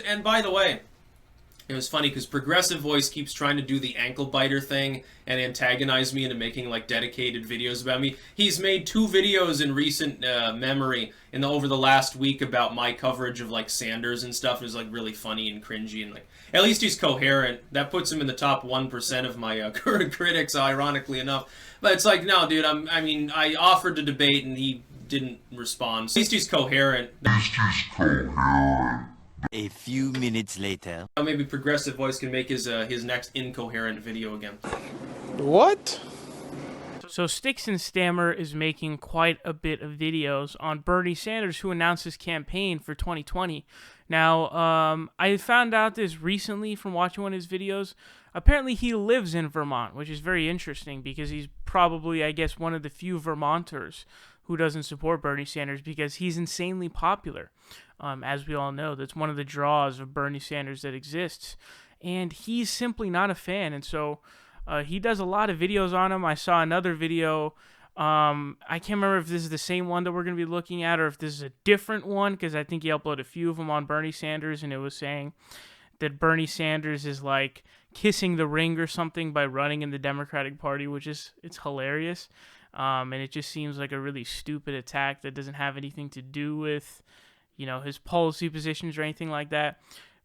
And by the way, it was funny because Progressive Voice keeps trying to do the ankle biter thing and antagonize me into making like dedicated videos about me. He's made 2 videos in recent memory over the last week about my coverage of like Sanders and stuff. It was like really funny and cringy and like at least he's coherent. That puts him in the top 1% of my current critics, ironically enough. But it's like, no, dude. I offered to debate and he didn't respond. So at least he's coherent. A few minutes later. Maybe Progressive Voice can make his next incoherent video again. What? So StyxHexenHammer is making quite a bit of videos on Bernie Sanders, who announced his campaign for 2020. Now, I found out this recently from watching one of his videos. Apparently, he lives in Vermont, which is very interesting because he's probably, I guess, one of the few Vermonters who doesn't support Bernie Sanders because he's insanely popular. As we all know, that's one of the draws of Bernie Sanders that exists. And he's simply not a fan. And so he does a lot of videos on him. I saw another video. I can't remember if this is the same one that we're going to be looking at or if this is a different one, because I think he uploaded a few of them on Bernie Sanders, and it was saying that Bernie Sanders is like kissing the ring or something by running in the Democratic Party, which is, it's hilarious. And it just seems like a really stupid attack that doesn't have anything to do with, you know, his policy positions or anything like that.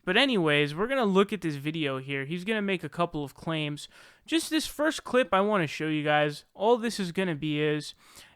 But anyways, we're going to look at this video here. He's going to make a couple of claims. Just this first clip I want to show you guys. All this is going to be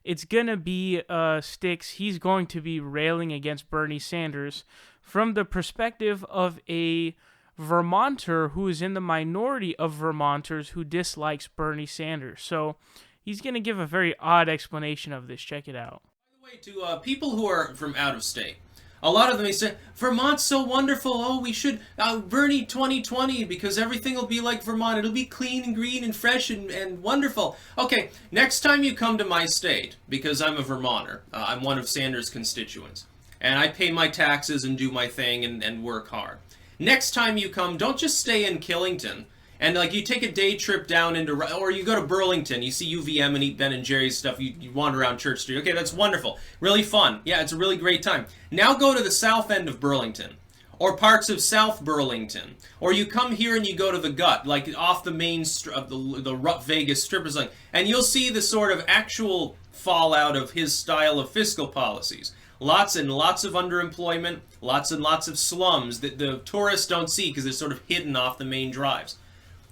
it's going to be Styx. He's going to be railing against Bernie Sanders from the perspective of a Vermonter who is in the minority of Vermonters who dislikes Bernie Sanders. So he's going to give a very odd explanation of this. Check it out. By the way, to people who are from out of state, a lot of them, they say, Vermont's so wonderful, oh, we should, Bernie 2020, because everything will be like Vermont. It'll be clean and green and fresh and wonderful. Okay, next time you come to my state, because I'm a Vermonter, I'm one of Sanders' constituents, and I pay my taxes and do my thing and work hard. Next time you come, don't just stay in Killington. And like you take a day trip down into, or you go to Burlington, you see UVM and eat Ben and Jerry's stuff, you wander around Church Street. Okay, that's wonderful. Really fun. Yeah, it's a really great time. Now go to the south end of Burlington, or parts of South Burlington. Or you come here and you go to the gut, like off the main, the Vegas strippers line, and you'll see the sort of actual fallout of his style of fiscal policies. Lots and lots of underemployment, lots and lots of slums that the tourists don't see because they're sort of hidden off the main drives.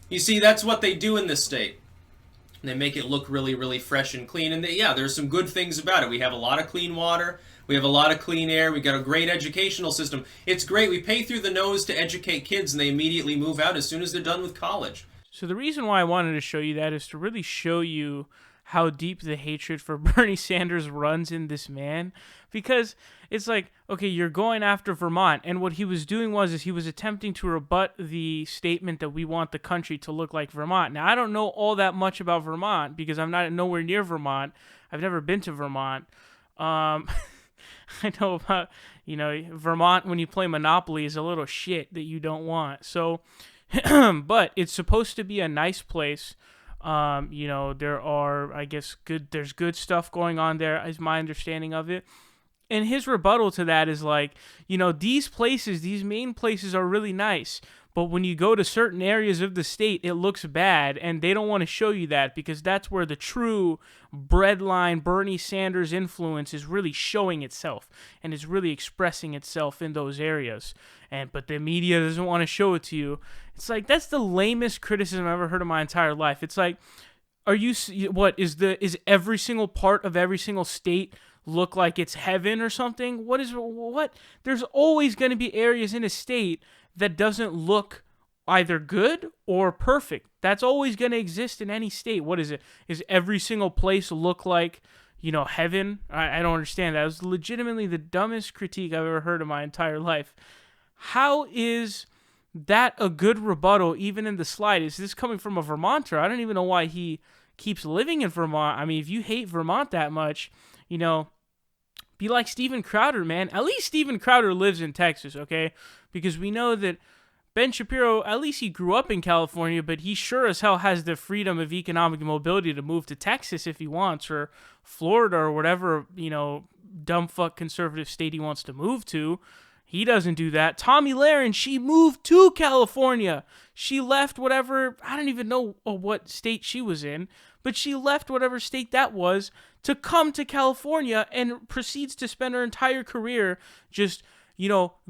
You see, that's what they do in this state. They make it look really, really fresh and clean. And yeah, there's some good things about it. We have a lot of clean water. We have a lot of clean air. We've got a great educational system. It's great. We pay through the nose to educate kids, and they immediately move out as soon as they're done with college. So the reason why I wanted to show you that is to really show you how deep the hatred for Bernie Sanders runs in this man. Because it's like, okay, you're going after Vermont, and what he was doing was he was attempting to rebut the statement that we want the country to look like Vermont. Now, I don't know all that much about Vermont because I'm not nowhere near Vermont. I've never been to Vermont. I know about, you know, Vermont when you play Monopoly is a little shit that you don't want. So, but it's supposed to be a nice place. You know, there are, I guess, there's good stuff going on there, is my understanding of it. And his rebuttal to that is like, you know, these main places are really nice, but when you go to certain areas of the state, it looks bad, and they don't want to show you that because that's where the true breadline Bernie Sanders influence is really showing itself and is really expressing itself in those areas. But the media doesn't want to show it to you. It's like, that's the lamest criticism I've ever heard in my entire life. It's like, is every single part of every single state look like it's heaven or something? What? There's always going to be areas in a state that doesn't look either good or perfect. That's always going to exist in any state. What is it? Is every single place look like, you know, heaven? I don't understand that. It was legitimately the dumbest critique I've ever heard in my entire life. How is that a good rebuttal, even in the slightest? This is coming from a Vermonter. I don't even know why he keeps living in Vermont. I mean, if you hate Vermont that much, you know, be like Steven Crowder, man. At least Steven Crowder lives in Texas, okay? Because we know that Ben Shapiro, at least he grew up in California, but he sure as hell has the freedom of economic mobility to move to Texas if he wants, or Florida, or whatever, you know, dumb fuck conservative state he wants to move to. He doesn't do that. Tomi Lahren, she moved to California. She left whatever, I don't even know what state she was in, but she left whatever state that was to come to California and proceeds to spend her entire career just,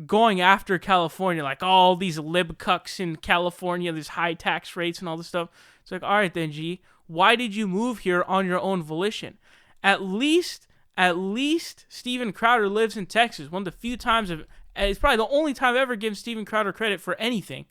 going after California, like all these lib cucks in California, these high tax rates and all this stuff. It's like, all right then, G, why did you move here on your own volition? At least Steven Crowder lives in Texas. One of the few times it's probably the only time I've ever given Steven Crowder credit for anything,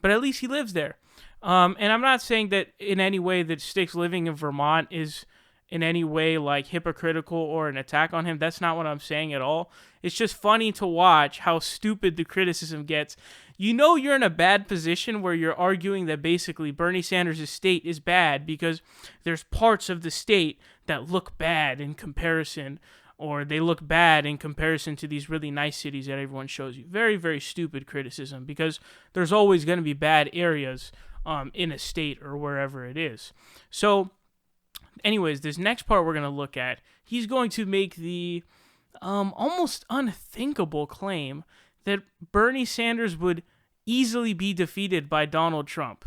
but at least he lives there. And I'm not saying that in any way that Styx living in Vermont is in any way like hypocritical or an attack on him. That's not what I'm saying at all. It's just funny to watch how stupid the criticism gets. You're in a bad position where you're arguing that basically Bernie Sanders' state is bad because there's parts of the state that look bad in comparison, or they look bad in comparison to these really nice cities that everyone shows you. Very, very stupid criticism, because there's always going to be bad areas in a state or wherever it is. So, anyways, this next part we're going to look at, he's going to make the almost unthinkable claim that Bernie Sanders would easily be defeated by Donald Trump.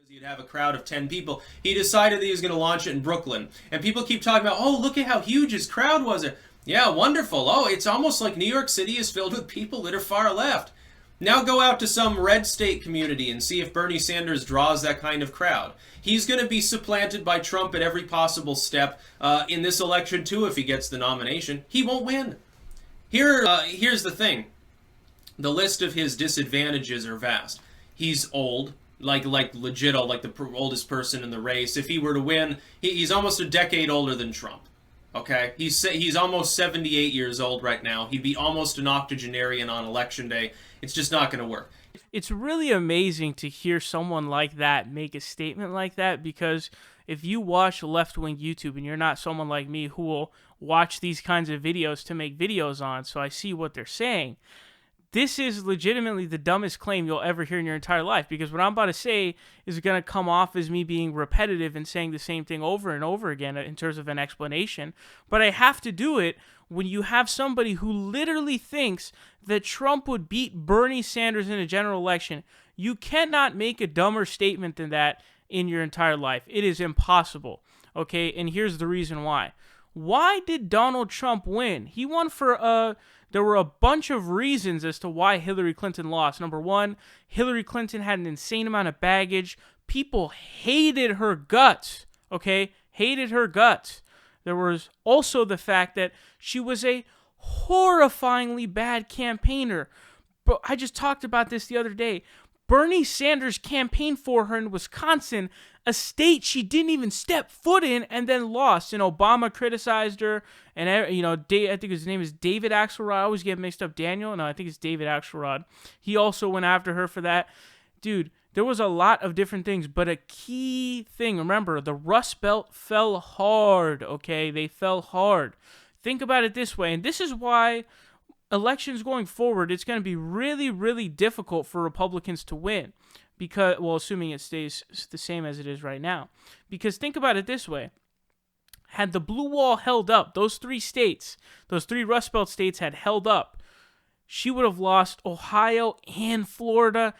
You'd have a crowd of 10 people. He decided that he was going to launch it in Brooklyn. And people keep talking about, oh, look at how huge his crowd was. Yeah, wonderful. Oh, it's almost like New York City is filled with people that are far left. Now go out to some red state community and see if Bernie Sanders draws that kind of crowd. He's going to be supplanted by Trump at every possible step in this election, too, if he gets the nomination. He won't win. Here's the thing. The list of his disadvantages are vast. He's old. Like legit old, like the oldest person in the race. If he were to win, he's almost a decade older than Trump. Okay? He's almost 78 years old right now. He'd be almost an octogenarian on election day. It's just not going to work. It's really amazing to hear someone like that make a statement like that, because if you watch left-wing YouTube and you're not someone like me who will watch these kinds of videos to make videos on, so I see what they're saying, this is legitimately the dumbest claim you'll ever hear in your entire life, because what I'm about to say is going to come off as me being repetitive and saying the same thing over and over again in terms of an explanation, but I have to do it when you have somebody who literally thinks that Trump would beat Bernie Sanders in a general election. You cannot make a dumber statement than that in your entire life. It is impossible, okay? And here's the reason why. Why did Donald Trump win? He won for there were a bunch of reasons as to why Hillary Clinton lost. Number one, Hillary Clinton had an insane amount of baggage. People hated her guts, okay? Hated her guts. There was also the fact that she was a horrifyingly bad campaigner. But I just talked about this the other day. Bernie Sanders campaigned for her in Wisconsin, a state she didn't even step foot in, and then lost. And Obama criticized her, and I think his name is David Axelrod. I always get mixed up. Daniel? No, I think it's David Axelrod. He also went after her for that. Dude, there was a lot of different things, but a key thing, remember, the Rust Belt fell hard, okay? They fell hard. Think about it this way, and this is why elections going forward, it's going to be really, really difficult for Republicans to win, because, well, assuming it stays the same as it is right now. Because think about it this way. Had the blue wall held up, those three Rust Belt states had held up, she would have lost Ohio and Florida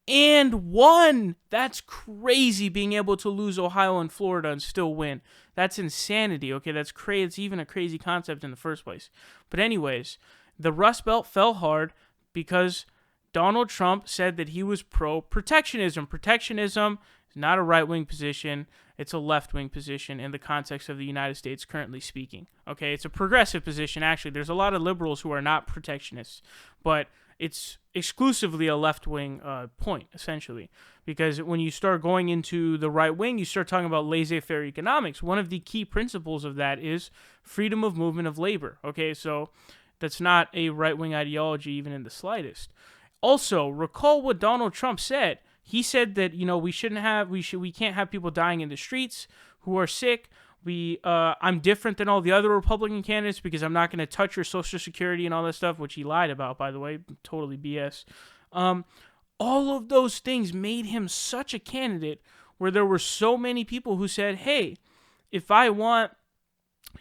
and won. That's crazy, being able to lose Ohio and Florida and still win. That's insanity, okay? That's crazy. It's even a crazy concept in the first place. But anyways, the Rust Belt fell hard because Donald Trump said that he was pro-protectionism. Protectionism is not a right-wing position. It's a left-wing position in the context of the United States currently speaking. Okay, it's a progressive position, actually. There's a lot of liberals who are not protectionists, but it's exclusively a left-wing point, essentially. Because when you start going into the right wing, you start talking about laissez-faire economics. One of the key principles of that is freedom of movement of labor. Okay, so that's not a right-wing ideology even in the slightest. Also, recall what Donald Trump said. He said that, we can't have people dying in the streets who are sick. I'm different than all the other Republican candidates because I'm not going to touch your Social Security and all that stuff, which he lied about, by the way. Totally BS. All of those things made him such a candidate where there were so many people who said, hey, if I want,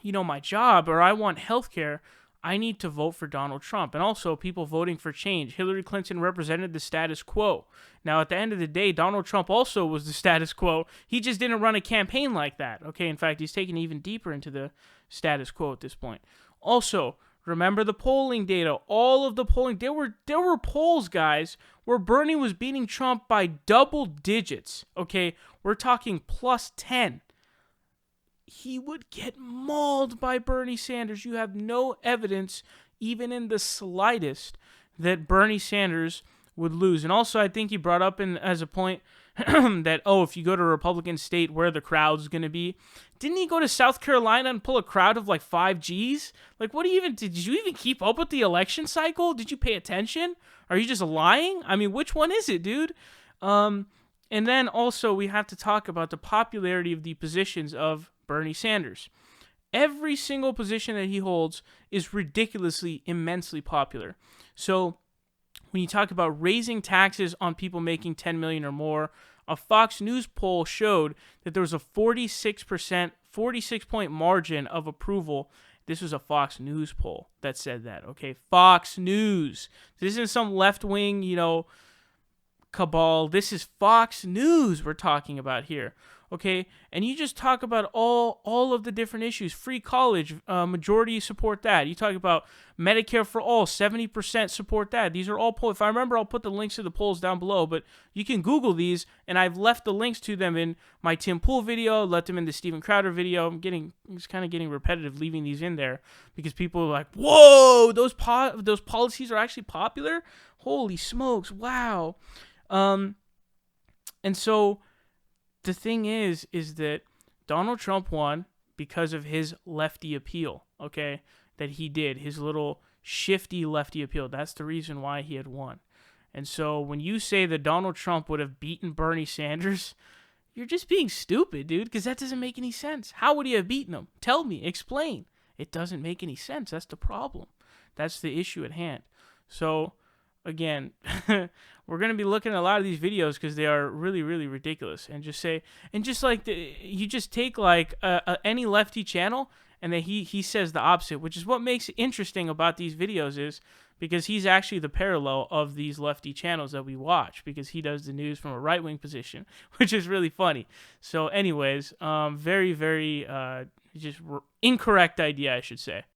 my job or I want healthcare, I need to vote for Donald Trump. And also, people voting for change. Hillary Clinton represented the status quo. Now, at the end of the day, Donald Trump also was the status quo. He just didn't run a campaign like that. Okay, in fact, he's taken even deeper into the status quo at this point. Also, remember the polling data. All of the polling, there were polls, guys, where Bernie was beating Trump by double digits. Okay, we're talking plus 10. He would get mauled by Bernie Sanders. You have no evidence, even in the slightest, that Bernie Sanders would lose. And also, I think he brought up as a point that, if you go to a Republican state, where the crowd's going to be. Didn't he go to South Carolina and pull a crowd of like 5 Gs? Like, did you even keep up with the election cycle? Did you pay attention? Are you just lying? I mean, which one is it, dude? And then also, we have to talk about the popularity of the positions of Bernie Sanders. Every single position that he holds is ridiculously, immensely popular. So when you talk about raising taxes on people making $10 million or more, a Fox News poll showed that there was a 46-point margin of approval. This was a Fox News poll that said that, okay? Fox News. This isn't some left-wing, cabal. This is Fox News we're talking about here, okay? And you just talk about all of the different issues. Free college, majority support that. You talk about Medicare for all, 70% support that. These are all polls. If I remember, I'll put the links to the polls down below, but you can Google these, and I've left the links to them in my Tim Pool video, left them in the Steven Crowder video. It's kind of getting repetitive leaving these in there because people are like, whoa, those policies are actually popular? Holy smokes, wow. And so the thing is that Donald Trump won because of his lefty appeal, okay, that he did, his little shifty lefty appeal. That's the reason why he had won. And so when you say that Donald Trump would have beaten Bernie Sanders, you're just being stupid, dude, because that doesn't make any sense. How would he have beaten him? Tell me, explain. It doesn't make any sense. That's the problem. That's the issue at hand. So again, we're going to be looking at a lot of these videos because they are really, really ridiculous. And just you just take like any lefty channel and then he says the opposite, which is what makes it interesting about these videos is because he's actually the parallel of these lefty channels that we watch because he does the news from a right-wing position, which is really funny. So anyways, very, very just incorrect idea, I should say.